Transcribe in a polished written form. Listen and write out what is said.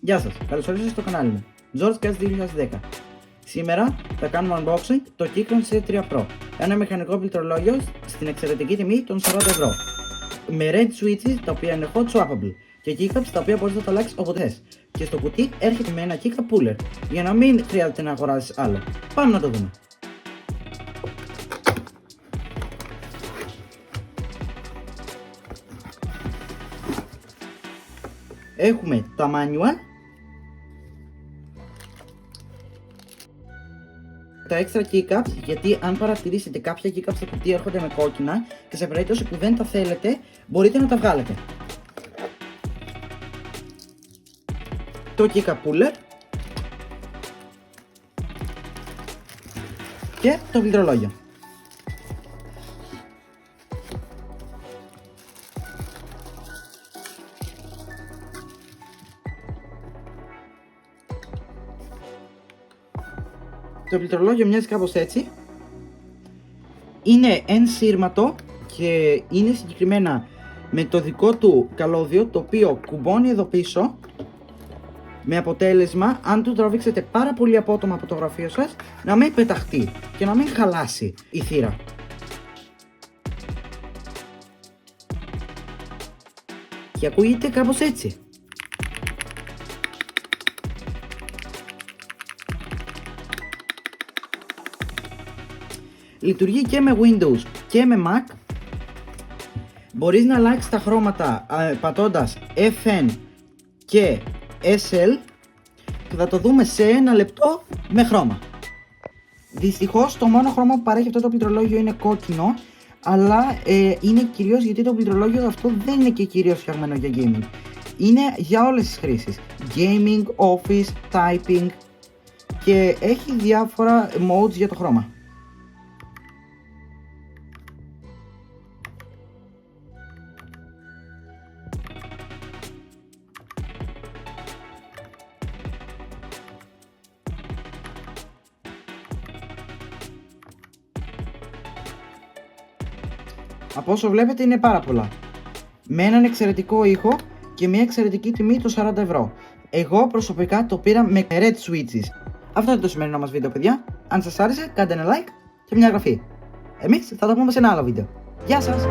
Γεια σας, καλώς ορίσατε στο κανάλι μου, George 2010. Σήμερα θα κάνουμε unboxing το Keychron C3 Pro, ένα μηχανικό πληκτρολόγιο στην εξαιρετική τιμή των 40 ευρώ. Με red switches τα οποία είναι hot swappable και keycaps τα οποία μπορείς να τα αλλάξεις όποτε θες. Και στο κουτί έρχεται με ένα keycap puller για να μην χρειάζεται να αγοράσεις άλλο. Πάμε να το δούμε. Έχουμε τα manual, τα extra keycaps, γιατί αν παρατηρήσετε κάποια keycaps στο κουτί έρχονται με κόκκινα και σε περίπτωση που δεν τα θέλετε μπορείτε να τα βγάλετε. Το keycap puller και το πληκτρολόγιο. Το πληκτρολόγιο μοιάζει κάπως έτσι. Είναι ενσύρματο και είναι συγκεκριμένα με το δικό του καλώδιο, το οποίο κουμπώνει εδώ πίσω, με αποτέλεσμα αν του τραβήξετε πάρα πολύ απότομα από το γραφείο σας να μην πεταχτεί και να μην χαλάσει η θύρα. Και ακούγεται κάπως έτσι. Λειτουργεί και με Windows και με Mac. Μπορείς να αλλάξεις τα χρώματα πατώντας FN και SL και θα το δούμε σε ένα λεπτό με χρώμα. Δυστυχώς το μόνο χρώμα που παρέχει αυτό το πληκτρολόγιο είναι κόκκινο, αλλά είναι κυρίως γιατί το πληκτρολόγιο αυτό δεν είναι και κυρίως φτιαγμένο για gaming. Είναι για όλες τις χρήσεις. Gaming, office, typing και έχει διάφορα modes για το χρώμα. Από όσο βλέπετε είναι πάρα πολλά. Με έναν εξαιρετικό ήχο και μια εξαιρετική τιμή των 40 ευρώ. Εγώ προσωπικά το πήρα με red switches. Αυτό είναι το σημερινό μας βίντεο, παιδιά. Αν σας άρεσε κάντε ένα like και μια εγγραφή. Εμείς θα τα πούμε σε ένα άλλο βίντεο. Γεια σας!